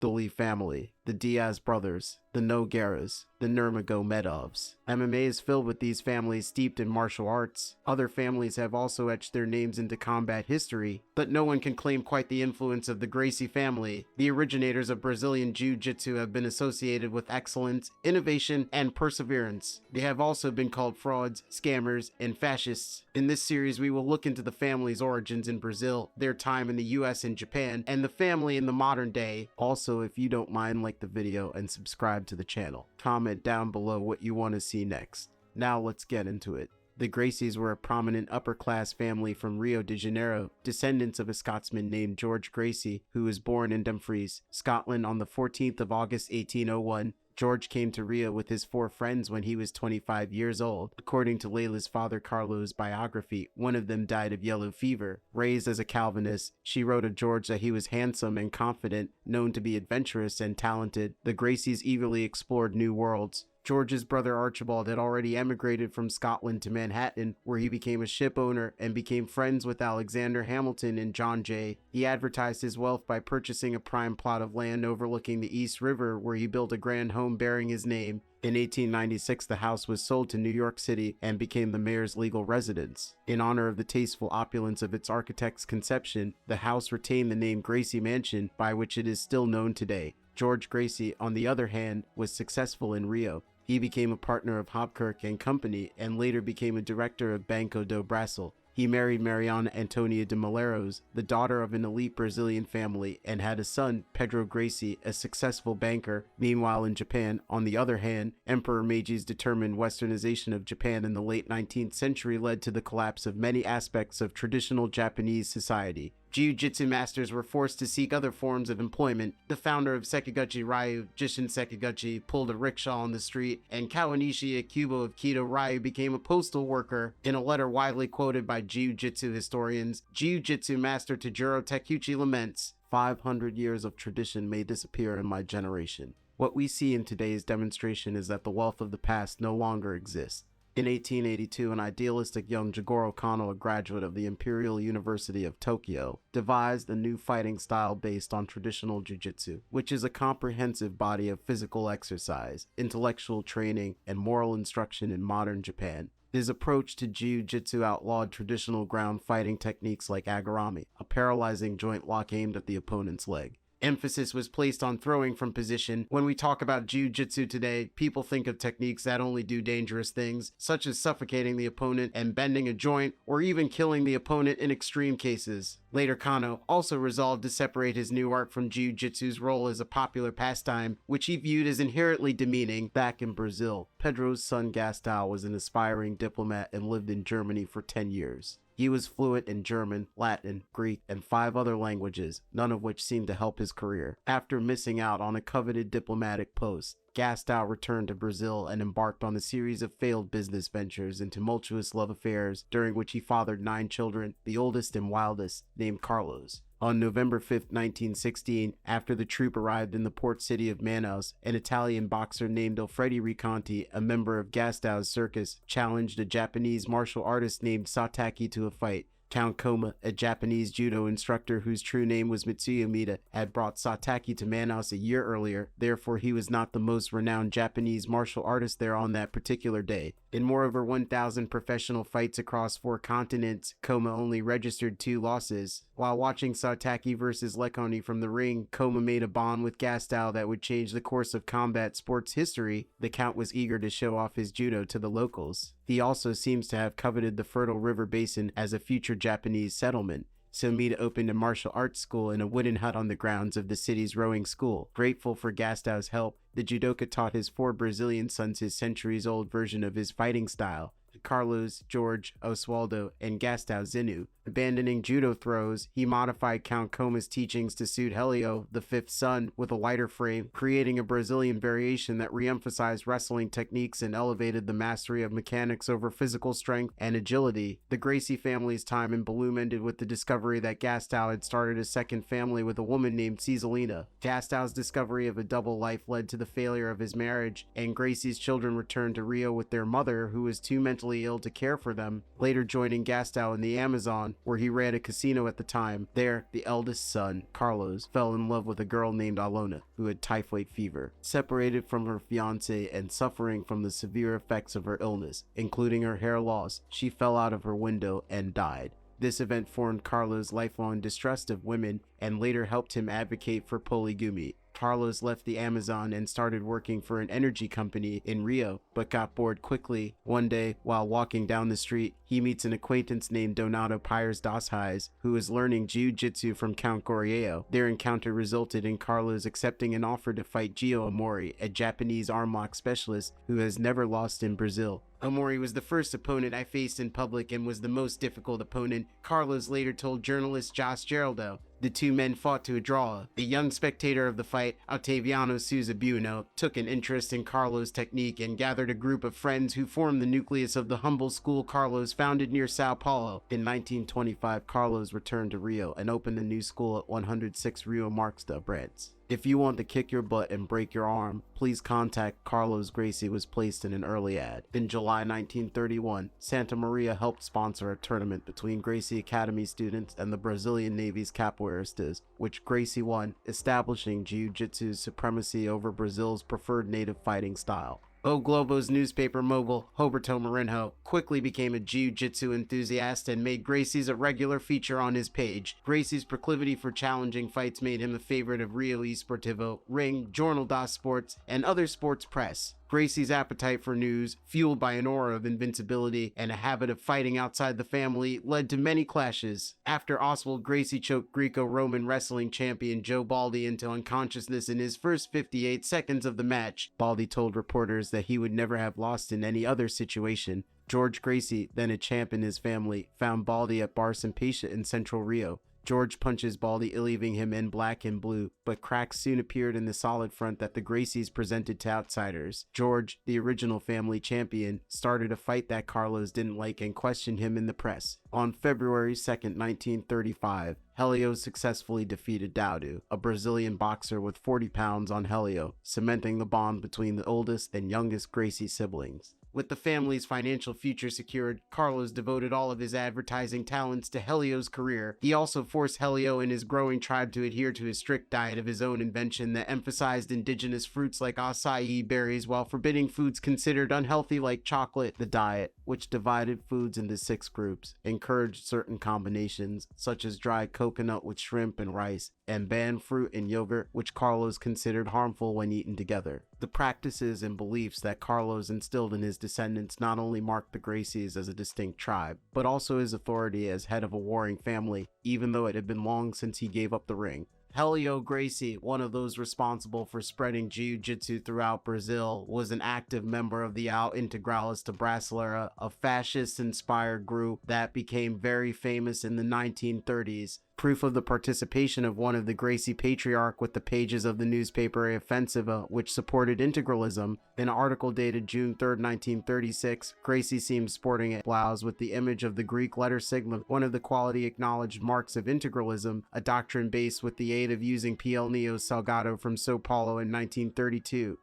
the Lee family, the Diaz brothers, the Nogueiras, the Nurmagomedovs. MMA is filled with these families steeped in martial arts. Other families have also etched their names into combat history, but no one can claim quite the influence of the Gracie family. The originators of Brazilian Jiu-Jitsu have been associated with excellence, innovation, and perseverance. They have also been called frauds, scammers, and fascists. In this series, we will look into the family's origins in Brazil, their time in the US and Japan, and the family in the modern day. Also, if you don't mind, like the video and subscribe to the channel. Comment down below what you want to see next. Now let's get into it. The Gracies were a prominent upper-class family from Rio de Janeiro, descendants of a Scotsman named George Gracie, who was born in Dumfries, Scotland on the 14th of August 1801. George came to Rio with his 4 friends when he was 25 years old. According to Layla's father Carlos' biography, one of them died of yellow fever. Raised as a Calvinist, she wrote of George that he was handsome and confident, known to be adventurous and talented. The Gracies eagerly explored new worlds. George's brother Archibald had already emigrated from Scotland to Manhattan, where he became a ship owner and became friends with Alexander Hamilton and John Jay. He advertised his wealth by purchasing a prime plot of land overlooking the East River, where he built a grand home bearing his name. In 1896, the house was sold to New York City and became the mayor's legal residence. In honor of the tasteful opulence of its architect's conception, the house retained the name Gracie Mansion, by which it is still known today. George Gracie, on the other hand, was successful in Rio. He became a partner of Hopkirk and Company and later became a director of Banco do Brasil. He married Mariana Antonia de Malheiros, the daughter of an elite Brazilian family, and had a son, Pedro Gracie, a successful banker. Meanwhile, in Japan, on the other hand, Emperor Meiji's determined westernization of Japan in the late 19th century led to the collapse of many aspects of traditional Japanese society. Jiu-Jitsu masters were forced to seek other forms of employment. The founder of Sekiguchi Ryu, Jishin Sekiguchi, pulled a rickshaw on the street, and Kawanishi Akubo of Kido Ryu became a postal worker. In a letter widely quoted by Jiu-Jitsu historians, Jiu-Jitsu master Tajiro Takeuchi laments, 500 years of tradition may disappear in my generation. What we see in today's demonstration is that the wealth of the past no longer exists. In 1882, an idealistic young Jigoro Kano, a graduate of the Imperial University of Tokyo, devised a new fighting style based on traditional jiu-jitsu, which is a comprehensive body of physical exercise, intellectual training, and moral instruction in modern Japan. His approach to jiu-jitsu outlawed traditional ground fighting techniques like agarami, a paralyzing joint lock aimed at the opponent's leg. Emphasis was placed on throwing from position. When we talk about jiu-jitsu today, people think of techniques that only do dangerous things, such as suffocating the opponent and bending a joint, or even killing the opponent in extreme cases. Later, Kano also resolved to separate his new art from jiu-jitsu's role as a popular pastime, which he viewed as inherently demeaning. Back in Brazil, Pedro's son Gastão was an aspiring diplomat and lived in Germany for 10 years. He was fluent in German, Latin, Greek, and 5 other languages, none of which seemed to help his career. After missing out on a coveted diplomatic post, Gastão returned to Brazil and embarked on a series of failed business ventures and tumultuous love affairs, during which he fathered 9 children, the oldest and wildest, named Carlos. On November 5, 1916, after the troop arrived in the port city of Manaus, an Italian boxer named Alfredi Riconti, a member of Gastão's circus, challenged a Japanese martial artist named Sataki to a fight. Count Koma, a Japanese judo instructor whose true name was Mitsuyo Maeda, had brought Sataki to Manaus a year earlier, therefore he was not the most renowned Japanese martial artist there on that particular day. In more over 1,000 professional fights across 4 continents, Koma only registered 2 losses. While watching Sataki versus Lekoni from the ring, Koma made a bond with Gastão that would change the course of combat sports history. The Count was eager to show off his judo to the locals. He also seems to have coveted the fertile river basin as a future Japanese settlement. So Maeda opened a martial arts school in a wooden hut on the grounds of the city's rowing school. Grateful for Gastão's help, the judoka taught his 4 Brazilian sons his centuries-old version of his fighting style. Carlos, George, Oswaldo, and Gastão Zinu. Abandoning judo throws, he modified Count Koma's teachings to suit Helio, the 5th son, with a lighter frame, creating a Brazilian variation that re-emphasized wrestling techniques and elevated the mastery of mechanics over physical strength and agility. The Gracie family's time in Bloom ended with the discovery that Gastão had started a second family with a woman named Cisalina. Gastão's discovery of a double life led to the failure of his marriage, and Gracie's children returned to Rio with their mother, who was too mentally ill to care for them. Later joining Gastão in the Amazon, where he ran a casino at the time. There, the eldest son, Carlos, fell in love with a girl named Alona, who had typhoid fever. Separated from her fiancé and suffering from the severe effects of her illness, including her hair loss, she fell out of her window and died. This event formed Carlos' lifelong distrust of women and later helped him advocate for polygamy. Carlos left the Amazon and started working for an energy company in Rio, but got bored quickly. One day, while walking down the street, he meets an acquaintance named Donato Pires das Reis, who is learning Jiu-Jitsu from Count Goriello. Their encounter resulted in Carlos accepting an offer to fight Gio Amori, a Japanese arm lock specialist who has never lost in Brazil. Amori was the first opponent I faced in public and was the most difficult opponent, Carlos later told journalist Josh Geraldo. The two men fought to a draw. A young spectator of the fight, Otaviano Souza Bueno, took an interest in Carlos' technique and gathered a group of friends who formed the nucleus of the humble school Carlos founded near Sao Paulo. In 1925, Carlos returned to Rio and opened a new school at 106 Rio Marxda Brands. If you want to kick your butt and break your arm, please contact Carlos Gracie was placed in an early ad. In July 1931, Santa Maria helped sponsor a tournament between Gracie Academy students and the Brazilian Navy's capoeiristas, which Gracie won, establishing Jiu-Jitsu's supremacy over Brazil's preferred native fighting style. O Globo's newspaper mogul, Roberto Marinho, quickly became a jiu-jitsu enthusiast and made Gracie's a regular feature on his page. Gracie's proclivity for challenging fights made him a favorite of Rio Esportivo, Ring, Jornal das Sports, and other sports press. Gracie's appetite for news, fueled by an aura of invincibility and a habit of fighting outside the family, led to many clashes. After Oswald Gracie choked Greco-Roman wrestling champion Joe Baldi into unconsciousness in his first 58 seconds of the match, Baldi told reporters that he would never have lost in any other situation. George Gracie, then a champ in his family, found Baldi at Bar Simpecia in central Rio. George punches Baldi, leaving him in black and blue, but cracks soon appeared in the solid front that the Gracies presented to outsiders. George, the original family champion, started a fight that Carlos didn't like and questioned him in the press. On February 2, 1935, Helio successfully defeated Daudu, a Brazilian boxer with 40 pounds on Helio, cementing the bond between the oldest and youngest Gracie siblings. With the family's financial future secured, Carlos devoted all of his advertising talents to Helio's career. He also forced Helio and his growing tribe to adhere to a strict diet of his own invention that emphasized indigenous fruits like acai berries while forbidding foods considered unhealthy like chocolate. The diet, which divided foods into 6 groups, encouraged certain combinations, such as dried coconut with shrimp and rice, and banned fruit and yogurt, which Carlos considered harmful when eaten together. The practices and beliefs that Carlos instilled in his descendants not only marked the Gracies as a distinct tribe, but also his authority as head of a warring family, even though it had been long since he gave up the ring. Helio Gracie, one of those responsible for spreading Jiu-Jitsu throughout Brazil, was an active member of the Integralista Brasileira, a fascist-inspired group that became very famous in the 1930s. Proof of the participation of one of the Gracie patriarch with the pages of the newspaper A Offensiva, which supported integralism. In an article dated June 3, 1936, Gracie seems sporting a blouse with the image of the Greek letter sigma, one of the quality acknowledged marks of integralism, a doctrine based with the aid of using Plínio Salgado from Sao Paulo in 1932.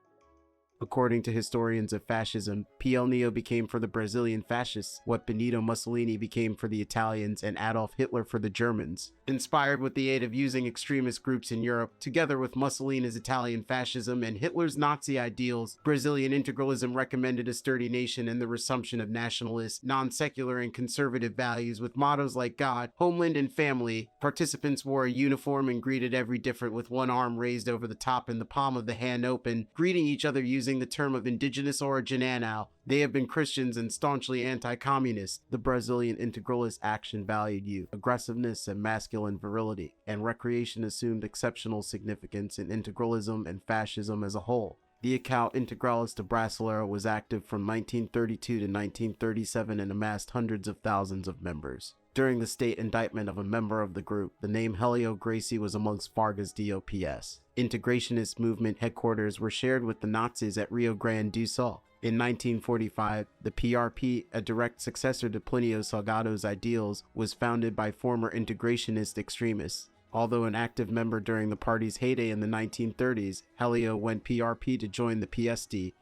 According to historians of fascism, Plínio became for the Brazilian fascists what Benito Mussolini became for the Italians and Adolf Hitler for the Germans. Inspired with the aid of using extremist groups in Europe, together with Mussolini's Italian fascism and Hitler's Nazi ideals, Brazilian integralism recommended a sturdy nation and the resumption of nationalist, non-secular and conservative values with mottos like God, homeland and family. Participants wore a uniform and greeted every different with one arm raised over the top and the palm of the hand open, greeting each other using the term of indigenous origin anal. They have been Christians and staunchly anti-communist. The Brazilian integralist action valued youth, aggressiveness, and masculine virility, and recreation assumed exceptional significance in integralism and fascism as a whole. The account Integralista Brasileira was active from 1932 to 1937 and amassed hundreds of thousands of members. During the state indictment of a member of the group, the name Helio Gracie was amongst Farga's DOPS. Integrationist movement headquarters were shared with the Nazis at Rio Grande do Sul. In 1945, the PRP, a direct successor to Plínio Salgado's ideals, was founded by former integrationist extremists. Although an active member during the party's heyday in the 1930s, Helio went PRP to join the PSD.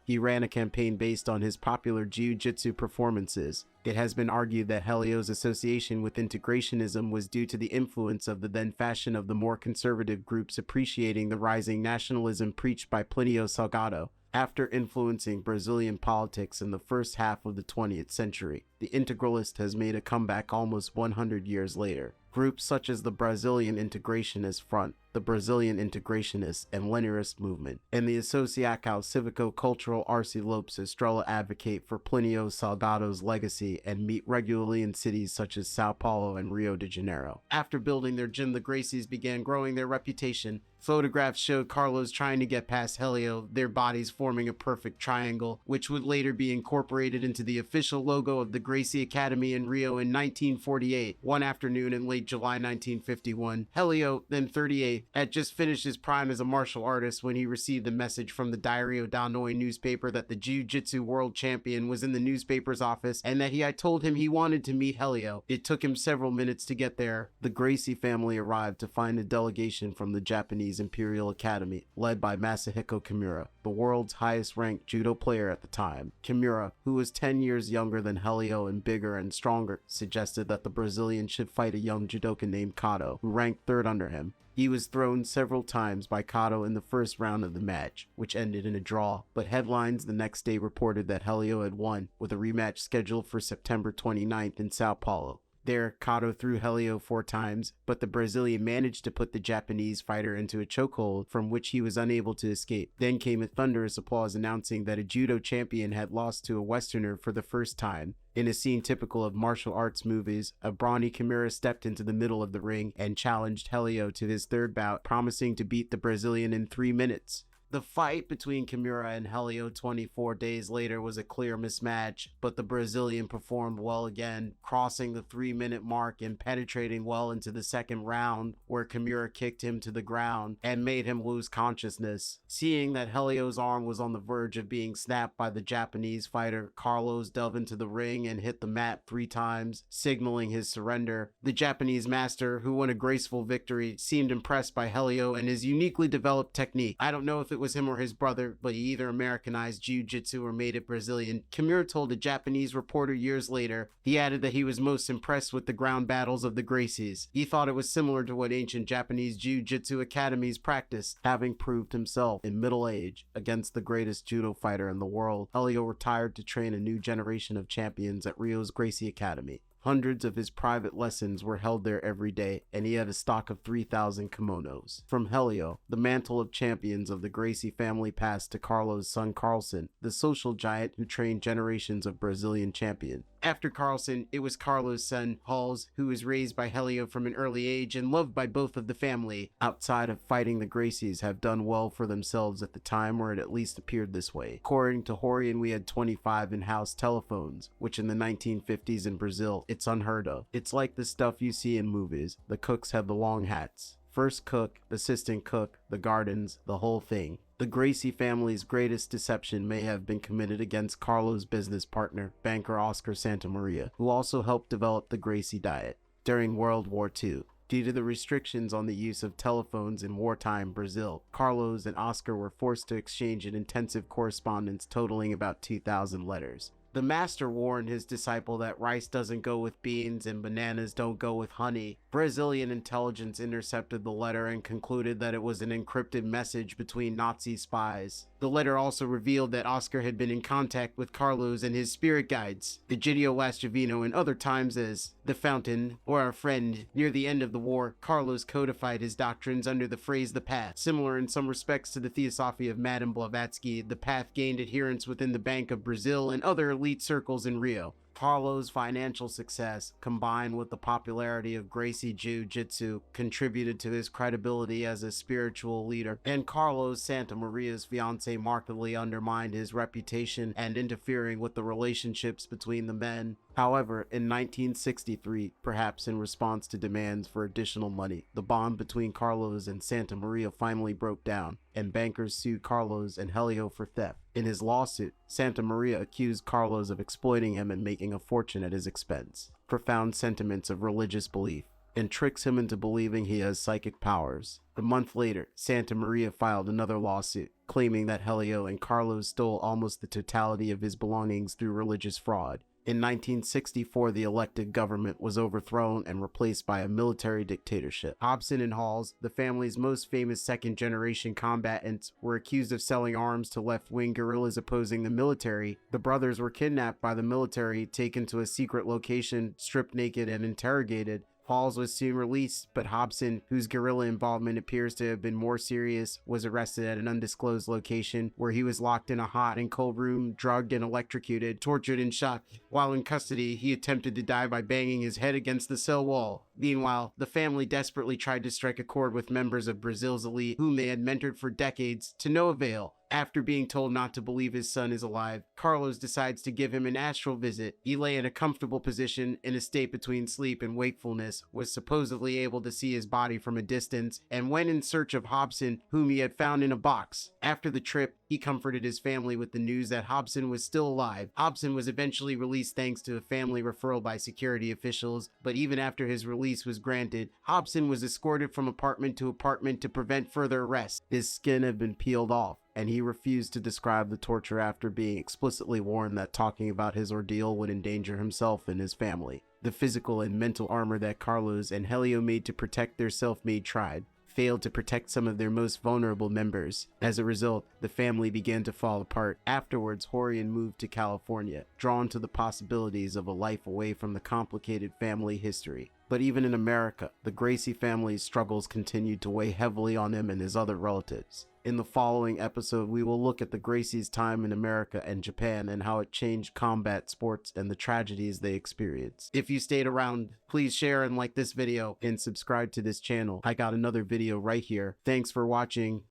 He ran a campaign based on his popular Jiu-Jitsu performances. It has been argued that Helio's association with integrationism was due to the influence of the then fashion of the more conservative groups appreciating the rising nationalism preached by Plinio Salgado. After influencing Brazilian politics in the first half of the 20th century, the integralist has made a comeback almost 100 years later. Groups such as the Brazilian Integrationist Front, the Brazilian Integrationist and Leninist movement, and the Associação Cívico-Cultural Arce Lopes Estrela advocate for Plinio Salgado's legacy and meet regularly in cities such as Sao Paulo and Rio de Janeiro. After building their gym, the Gracies began growing their reputation. Photographs showed Carlos trying to get past Helio, their bodies forming a perfect triangle, which would later be incorporated into the official logo of the Gracie Academy in Rio in 1948. One afternoon in late July 1951, Helio, then 38, had just finished his prime as a martial artist when he received a message from the Diario da Noi newspaper that the Jiu-Jitsu world champion was in the newspaper's office and that he had told him he wanted to meet Helio. It took him several minutes to get there. The Gracie family arrived to find a delegation from the Japanese Imperial Academy, led by Masahiko Kimura, the world's highest-ranked judo player at the time. Kimura, who was 10 years younger than Helio and bigger and stronger, suggested that the Brazilian should fight a young judoka named Kato, who ranked third under him. He was thrown several times by Kato in the first round of the match, which ended in a draw, but headlines the next day reported that Helio had won, with a rematch scheduled for September 29th in Sao Paulo. There, Kato threw Helio 4 times, but the Brazilian managed to put the Japanese fighter into a chokehold from which he was unable to escape. Then came a thunderous applause announcing that a judo champion had lost to a Westerner for the first time. In a scene typical of martial arts movies, a brawny Kimura stepped into the middle of the ring and challenged Helio to his third bout, promising to beat the Brazilian in 3 minutes. The fight between Kimura and Helio 24 days later was a clear mismatch, but the Brazilian performed well again, crossing the 3-minute mark and penetrating well into the second round, where Kimura kicked him to the ground and made him lose consciousness. Seeing that Helio's arm was on the verge of being snapped by the Japanese fighter, Carlos dove into the ring and hit the mat 3 times, signaling his surrender. The Japanese master, who won a graceful victory, seemed impressed by Helio and his uniquely developed technique. I don't know if it was him or his brother, but he either Americanized Jiu-Jitsu or made it Brazilian. Kimura told a Japanese reporter years later. He added that he was most impressed with the ground battles of the Gracies. He thought it was similar to what ancient Japanese Jiu-Jitsu academies practiced. Having proved himself in middle age against the greatest judo fighter in the world, Helio retired to train a new generation of champions at Rio's Gracie Academy. Hundreds of his private lessons were held there every day, and he had a stock of 3,000 kimonos. From Helio, the mantle of champions of the Gracie family passed to Carlos' son Carlson, the social giant who trained generations of Brazilian champions. After Carlson, it was Carlos' son, Hals, who was raised by Helio from an early age and loved by both of the family. Outside of fighting, the Gracies have done well for themselves at the time, or it at least appeared this way. According to Horian, we had 25 in-house telephones, which in the 1950s in Brazil, it's unheard of. It's like the stuff you see in movies. The cooks have the long hats. First cook, assistant cook, the gardens, the whole thing. The Gracie family's greatest deception may have been committed against Carlos' business partner, banker Oscar Santamaria, who also helped develop the Gracie diet. During World War II, due to the restrictions on the use of telephones in wartime Brazil, Carlos and Oscar were forced to exchange an intensive correspondence totaling about 2,000 letters. The master warned his disciple that rice doesn't go with beans and bananas don't go with honey. Brazilian intelligence intercepted the letter and concluded that it was an encrypted message between Nazi spies. The letter also revealed that Oscar had been in contact with Carlos and his spirit guides, Egidio Lascivino, and other times as the Fountain or our friend. Near the end of the war, Carlos codified his doctrines under the phrase the Path. Similar in some respects to the Theosophy of Madame Blavatsky, the Path gained adherents within the Bank of Brazil and other elite circles in Rio. Carlos' financial success, combined with the popularity of Gracie Jiu-Jitsu, contributed to his credibility as a spiritual leader, and Carlos Santamaria's fiancée markedly undermined his reputation and interfering with the relationships between the men. However, in 1963, perhaps in response to demands for additional money, the bond between Carlos and Santamaria finally broke down, and bankers sued Carlos and Helio for theft. In his lawsuit, Santamaria accused Carlos of exploiting him and making a fortune at his expense. Profound sentiments of religious belief. and tricks him into believing he has psychic powers. A month later, Santa Maria filed another lawsuit, claiming that Helio and Carlos stole almost the totality of his belongings through religious fraud. In 1964, the elected government was overthrown and replaced by a military dictatorship. Hobson and Halls, the family's most famous second-generation combatants, were accused of selling arms to left-wing guerrillas opposing the military. The brothers were kidnapped by the military, taken to a secret location, stripped naked, and interrogated. Halls was soon released, but Hobson, whose guerrilla involvement appears to have been more serious, was arrested at an undisclosed location where he was locked in a hot and cold room, drugged and electrocuted, tortured and shot. While in custody, he attempted to die by banging his head against the cell wall. Meanwhile, the family desperately tried to strike a chord with members of Brazil's elite, whom they had mentored for decades, to no avail. After being told not to believe his son is alive, Carlos decides to give him an astral visit. He lay in a comfortable position in a state between sleep and wakefulness, was supposedly able to see his body from a distance, and went in search of Hobson, whom he had found in a box. After the trip, he comforted his family with the news that Hobson was still alive. Hobson was eventually released thanks to a family referral by security officials, but even after his release was granted, Hobson was escorted from apartment to apartment to prevent further arrest. His skin had been peeled off, and he refused to describe the torture after being explicitly warned that talking about his ordeal would endanger himself and his family. The physical and mental armor that Carlos and Helio made to protect their self-made tribe failed to protect some of their most vulnerable members. As a result, the family began to fall apart. Afterwards, Horian moved to California, drawn to the possibilities of a life away from the complicated family history. But even in America, the Gracie family's struggles continued to weigh heavily on him and his other relatives. In the following episode, we will look at the Gracies' time in America and Japan and how it changed combat sports and the tragedies they experienced. If you stayed around, please share and like this video and subscribe to this channel. I got another video right here. Thanks for watching.